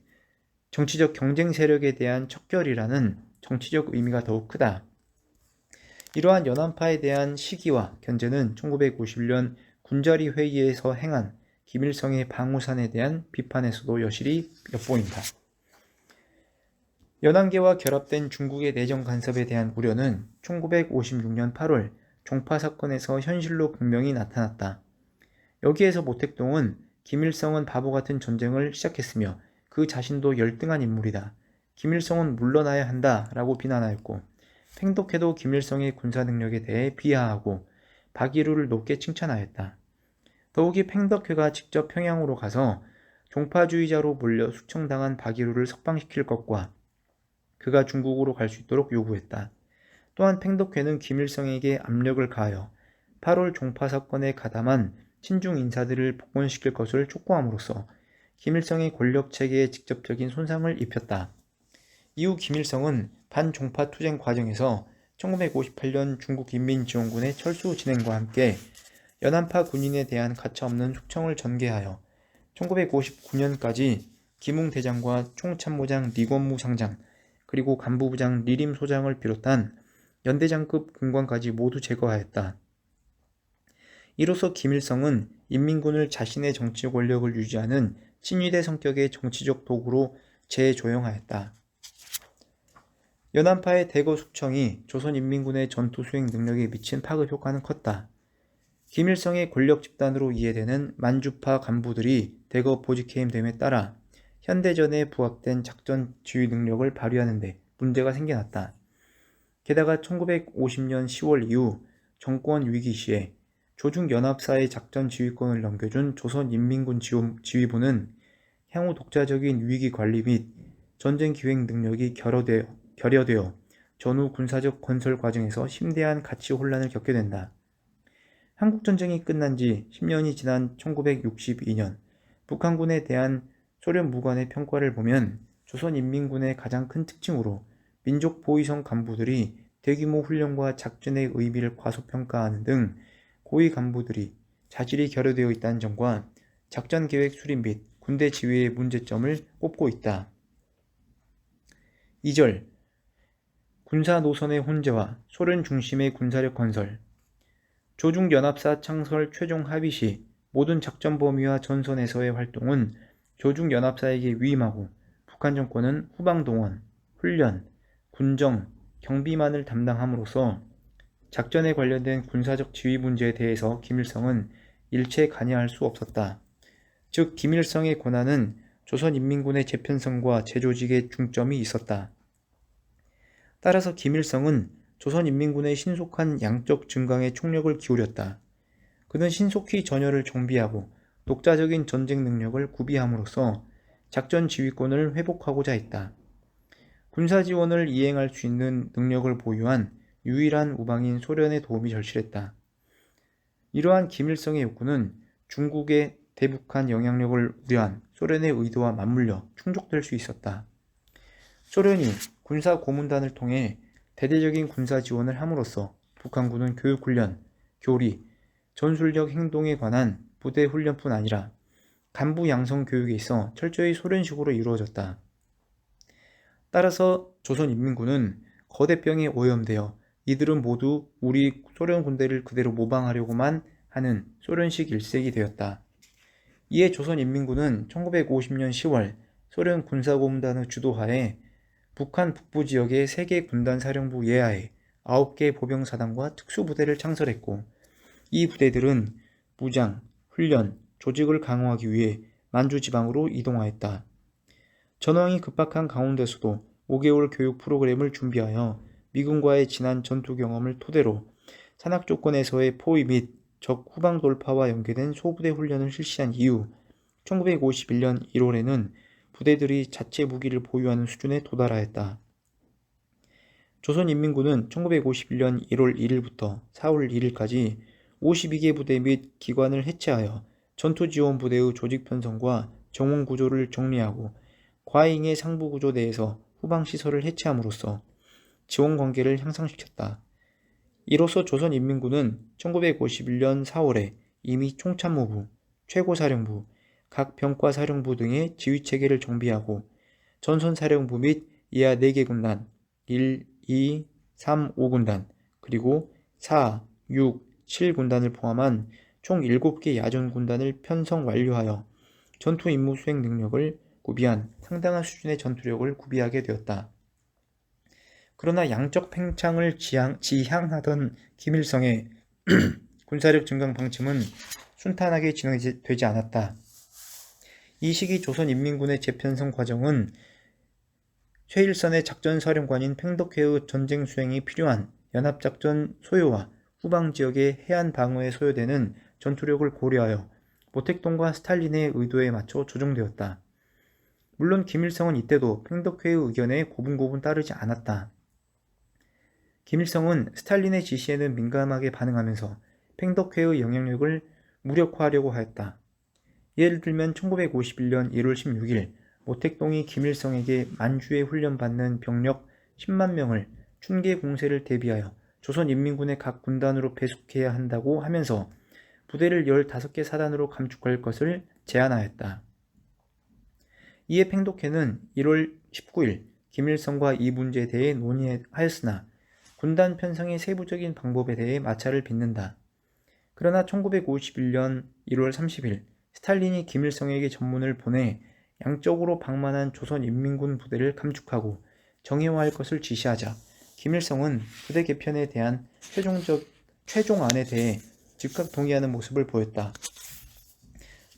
세력에 대한 척결이라는 정치적 의미가 더욱 크다. 이러한 연안파에 대한 시기와 견제는 1951년 군자리 회의에서 행한 김일성의 방우산에 대한 비판에서도 여실히 엿보인다. 연안계와 결합된 중국의 내정 간섭에 대한 우려는 1956년 8월 종파 사건에서 현실로 분명히 나타났다. 여기에서 모택동은 김일성은 바보 같은 전쟁을 시작했으며 그 자신도 열등한 인물이다. 김일성은 물러나야 한다 라고 비난하였고 팽독회도 김일성의 군사 능력에 대해 비하하고 박일우를 높게 칭찬하였다. 더욱이 팽덕회가 직접 평양으로 가서 종파주의자로 몰려 숙청당한 박일우를 석방시킬 것과 그가 중국으로 갈 수 있도록 요구했다. 또한 팽덕회는 김일성에게 압력을 가하여 8월 종파 사건에 가담한 친중 인사들을 복권시킬 것을 촉구함으로써 김일성의 권력체계에 직접적인 손상을 입혔다. 이후 김일성은 반종파 투쟁 과정에서 1958년 중국인민지원군의 철수 진행과 함께 연안파 군인에 대한 가차없는 숙청을 전개하여 1959년까지 김웅 대장과 총참모장 리권무 상장 그리고 간부부장 리림 소장을 비롯한 연대장급 군관까지 모두 제거하였다. 이로써 김일성은 인민군을 자신의 정치 권력을 유지하는 친위대 성격의 정치적 도구로 재조형하였다. 연안파의 대거 숙청이 조선인민군의 전투 수행 능력에 미친 파급 효과는 컸다. 김일성의 권력 집단으로 이해되는 만주파 간부들이 대거 보직해임됨에 따라 현대전에 부합된 작전 지휘 능력을 발휘하는 데 문제가 생겨났다. 게다가 1950년 10월 이후 정권 위기 시에 조중연합사의 작전 지휘권을 넘겨준 조선인민군 지휘부는 향후 독자적인 위기 관리 및 전쟁 기획 능력이 결여되어 전후 군사적 건설 과정에서 심대한 가치 혼란을 겪게 된다. 한국전쟁이 끝난 지 10년이 지난 1962년 북한군에 대한 소련 무관의 평가를 보면 조선인민군의 가장 큰 특징으로 민족 보위성 간부들이 대규모 훈련과 작전의 의미를 과소평가하는 등 고위 간부들이 자질이 결여되어 있다는 점과 작전 계획 수립 및 군대 지휘의 문제점을 꼽고 있다. 2절 군사 노선의 혼재와 소련 중심의 군사력 건설. 조중연합사 창설 최종 합의 시 모든 작전 범위와 전선에서의 활동은 조중연합사에게 위임하고 북한 정권은 후방동원, 훈련, 군정, 경비만을 담당함으로써 작전에 관련된 군사적 지휘 문제에 대해서 김일성은 일체 관여할 수 없었다. 즉 김일성의 권한은 조선인민군의 재편성과 재조직에 중점이 있었다. 따라서 김일성은 조선인민군의 신속한 양적 증강에 총력을 기울였다. 그는 신속히 전열을 정비하고 독자적인 전쟁 능력을 구비함으로써 작전 지휘권을 회복하고자 했다. 군사 지원을 이행할 수 있는 능력을 보유한 유일한 우방인 소련의 도움이 절실했다. 이러한 김일성의 욕구는 중국의 대북한 영향력을 우려한 소련의 의도와 맞물려 충족될 수 있었다. 소련이 군사 고문단을 통해 대대적인 군사 지원을 함으로써 북한군은 교육훈련, 교리, 전술력 행동에 관한 부대 훈련뿐 아니라 간부 양성 교육에 있어 철저히 소련식으로 이루어졌다. 따라서 조선인민군은 거대병에 오염되어 이들은 모두 우리 소련 군대를 그대로 모방하려고만 하는 소련식 일색이 되었다. 이에 조선인민군은 1950년 10월 소련 군사고문단의 주도하에 북한 북부 지역의 3개 군단사령부 예하에 9개 보병사단과 특수부대를 창설했고 이 부대들은 무장, 훈련, 조직을 강화하기 위해 만주 지방으로 이동하였다. 전황이 급박한 가운데서도 5개월 교육 프로그램을 준비하여 미군과의 지난 전투 경험을 토대로 산악 조건에서의 포위 및 적 후방 돌파와 연계된 소부대 훈련을 실시한 이후 1951년 1월에는 부대들이 자체 무기를 보유하는 수준에 도달하였다. 조선인민군은 1951년 1월 1일부터 4월 1일까지 52개 부대 및 기관을 해체하여 전투지원부대의 조직 편성과 정원 구조를 정리하고 과잉의 상부 구조 내에서 후방시설을 해체함으로써 지원 관계를 향상시켰다. 이로써 조선인민군은 1951년 4월에 이미 총참모부, 최고사령부, 각 병과사령부 등의 지휘체계를 정비하고 전선사령부 및 이하 4개 군단 1, 2, 3, 5군단 그리고 4, 6, 7군단을 포함한 총 7개 야전군단을 편성 완료하여 전투 임무 수행 능력을 구비한 상당한 수준의 전투력을 구비하게 되었다. 그러나 양적 팽창을 지향하던 김일성의 군사력 증강 방침은 순탄하게 진행되지 않았다. 이 시기 조선인민군의 재편성 과정은 최일선의 작전사령관인 팽덕회의 전쟁 수행이 필요한 연합작전 소요와 후방지역의 해안 방어에 소요되는 전투력을 고려하여 모택동과 스탈린의 의도에 맞춰 조정되었다. 물론 김일성은 이때도 팽덕회의 의견에 고분고분 따르지 않았다. 김일성은 스탈린의 지시에는 민감하게 반응하면서 팽덕회의 영향력을 무력화하려고 하였다. 예를 들면 1951년 1월 16일 모택동이 김일성에게 만주에 훈련받는 병력 10만 명을 춘계 공세를 대비하여 조선인민군의 각 군단으로 배속해야 한다고 하면서 부대를 15개 사단으로 감축할 것을 제안하였다. 이에 팽덕회는 1월 19일 김일성과 이 문제에 대해 논의하였으나 군단 편성의 세부적인 방법에 대해 마찰을 빚는다. 그러나 1951년 1월 30일 스탈린이 김일성에게 전문을 보내 양적으로 방만한 조선인민군 부대를 감축하고 정예화할 것을 지시하자 김일성은 부대 개편에 대한 최종안에 대해 즉각 동의하는 모습을 보였다.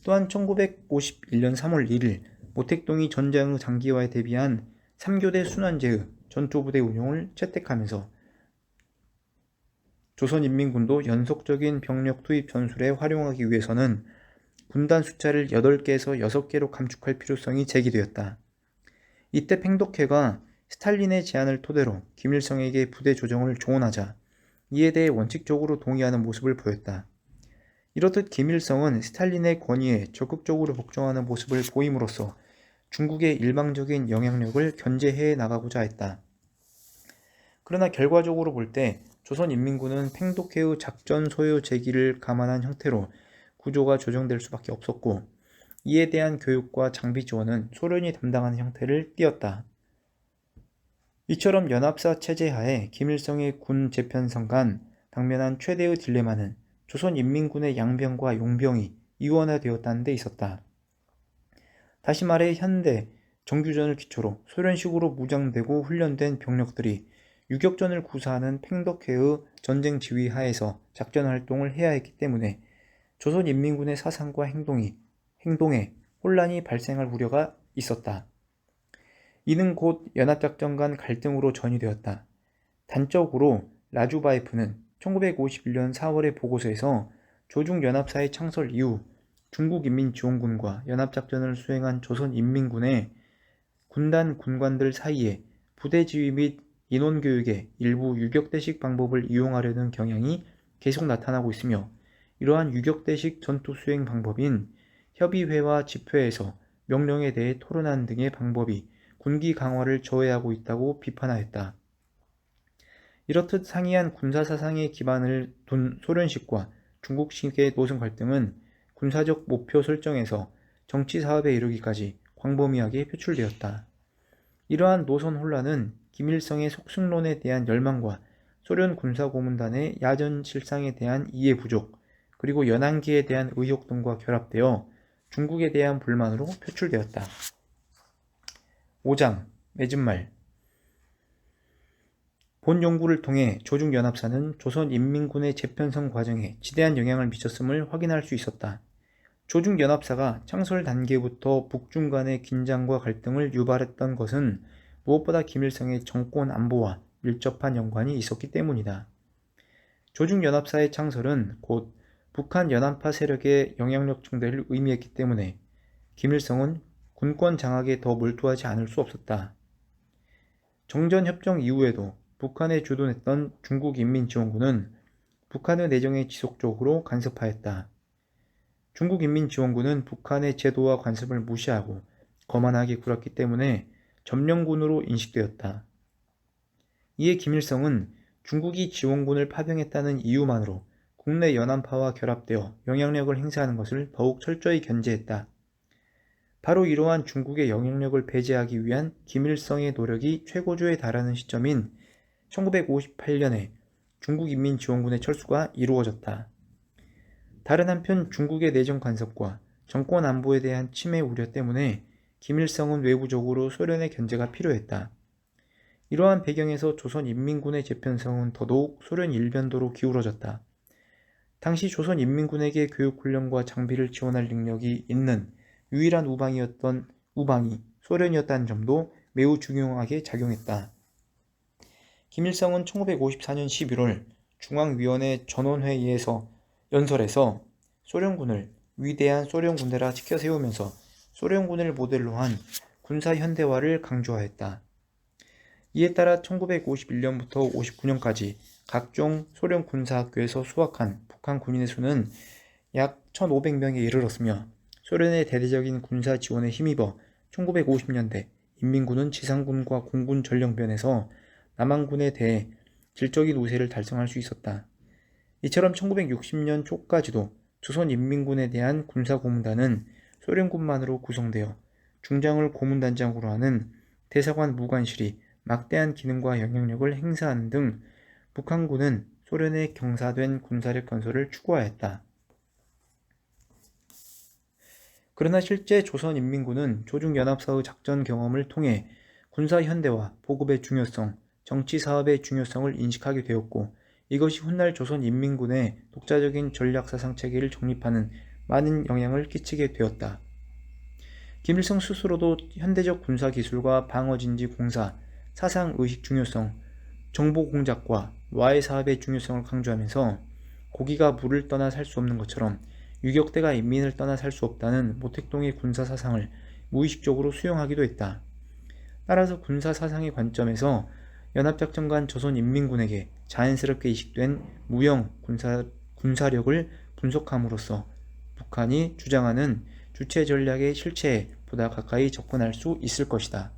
또한 1951년 3월 1일 모택동이 전쟁의 장기화에 대비한 3교대 순환제의 전투부대 운용을 채택하면서 조선인민군도 연속적인 병력 투입 전술에 활용하기 위해서는 군단 숫자를 8개에서 6개로 감축할 필요성이 제기되었다. 이때 팽독회가 스탈린의 제안을 토대로 김일성에게 부대 조정을 조언하자 이에 대해 원칙적으로 동의하는 모습을 보였다. 이렇듯 김일성은 스탈린의 권위에 적극적으로 복종하는 모습을 보임으로써 중국의 일방적인 영향력을 견제해 나가고자 했다. 그러나 결과적으로 볼 때 조선인민군은 팽독회의 작전 소요 제기를 감안한 형태로 구조가 조정될 수밖에 없었고, 이에 대한 교육과 장비 지원은 소련이 담당하는 형태를 띠었다. 이처럼 연합사 체제 하에 김일성의 군 재편성 간 당면한 최대의 딜레마는 조선인민군의 양병과 용병이 이원화되었다는 데 있었다. 다시 말해 현대 정규전을 기초로 소련식으로 무장되고 훈련된 병력들이 유격전을 구사하는 팽독회의 전쟁 지휘 하에서 작전 활동을 해야 했기 때문에 조선인민군의 사상과 행동에 혼란이 발생할 우려가 있었다. 이는 곧 연합작전 간 갈등으로 전이되었다. 단적으로 라주바예프는 1951년 4월의 보고서에서 조중연합사의 창설 이후 중국인민지원군과 연합작전을 수행한 조선인민군의 군단군관들 사이에 부대지휘 및 인원교육의 일부 유격대식 방법을 이용하려는 경향이 계속 나타나고 있으며, 이러한 유격대식 전투수행 방법인 협의회와 집회에서 명령에 대해 토론하는 등의 방법이 군기 강화를 저해하고 있다고 비판하였다. 이렇듯 상이한 군사사상의 기반을 둔 소련식과 중국식의 노선 갈등은 군사적 목표 설정에서 정치사업에 이르기까지 광범위하게 표출되었다. 이러한 노선 혼란은 김일성의 속승론에 대한 열망과 소련 군사고문단의 야전 실상에 대한 이해 부족, 그리고 연한기에 대한 의혹 등과 결합되어 중국에 대한 불만으로 표출되었다. 5장 맺은말. 본 연구를 통해 조중연합사는 조선인민군의 재편성 과정에 지대한 영향을 미쳤음을 확인할 수 있었다. 조중연합사가 창설 단계부터 북중 간의 긴장과 갈등을 유발했던 것은 무엇보다 김일성의 정권 안보와 밀접한 연관이 있었기 때문이다. 조중연합사의 창설은 곧 북한 연합파 세력의 영향력 증대를 의미했기 때문에 김일성은 군권 장악에 더 몰두하지 않을 수 없었다. 정전협정 이후에도 북한에 주둔했던 중국인민지원군은 북한의 내정에 지속적으로 간섭하였다. 중국인민지원군은 북한의 제도와 관습을 무시하고 거만하게 굴었기 때문에 점령군으로 인식되었다. 이에 김일성은 중국이 지원군을 파병했다는 이유만으로 국내 연합파와 결합되어 영향력을 행사하는 것을 더욱 철저히 견제했다. 바로 이러한 중국의 영향력을 배제하기 위한 김일성의 노력이 최고조에 달하는 시점인 1958년에 중국인민지원군의 철수가 이루어졌다. 다른 한편 중국의 내정 간섭과 정권 안보에 대한 침해 우려 때문에 김일성은 외부적으로 소련의 견제가 필요했다. 이러한 배경에서 조선인민군의 재편성은 더더욱 소련 일변도로 기울어졌다. 당시 조선인민군에게 교육훈련과 장비를 지원할 능력이 있는 유일한 우방이 소련이었다는 점도 매우 중요하게 작용했다. 김일성은 1954년 11월 중앙위원회 전원회의에서 연설에서 소련군을 위대한 소련군대라 치켜 세우면서 소련군을 모델로 한 군사현대화를 강조하였다. 이에 따라 1951년부터 59년까지 각종 소련 군사학교에서 수학한 북한 군인의 수는 약 1,500명에 이르렀으며, 소련의 대대적인 군사 지원에 힘입어 1950년대 인민군은 지상군과 공군 전력면에서 남한군에 대해 질적인 우세를 달성할 수 있었다. 이처럼 1960년 초까지도 조선인민군에 대한 군사고문단은 소련군만으로 구성되어 중장을 고문단장으로 하는 대사관 무관실이 막대한 기능과 영향력을 행사하는 등 북한군은 소련의 경사된 군사력 건설을 추구하였다. 그러나 실제 조선인민군은 조중연합사의 작전 경험을 통해 군사현대화, 보급의 중요성, 정치사업의 중요성을 인식하게 되었고, 이것이 훗날 조선인민군의 독자적인 전략사상체계를 정립하는 많은 영향을 끼치게 되었다. 김일성 스스로도 현대적 군사기술과 방어진지 공사, 사상의식 중요성, 정보공작과 와해사업의 중요성을 강조하면서 고기가 물을 떠나 살 수 없는 것처럼 유격대가 인민을 떠나 살 수 없다는 모택동의 군사사상을 무의식적으로 수용하기도 했다. 따라서 군사 사상의 관점에서 연합작전간 조선인민군에게 자연스럽게 이식된 무형 군사력을 분석함으로써 북한이 주장하는 주체 전략의 실체에 보다 가까이 접근할 수 있을 것이다.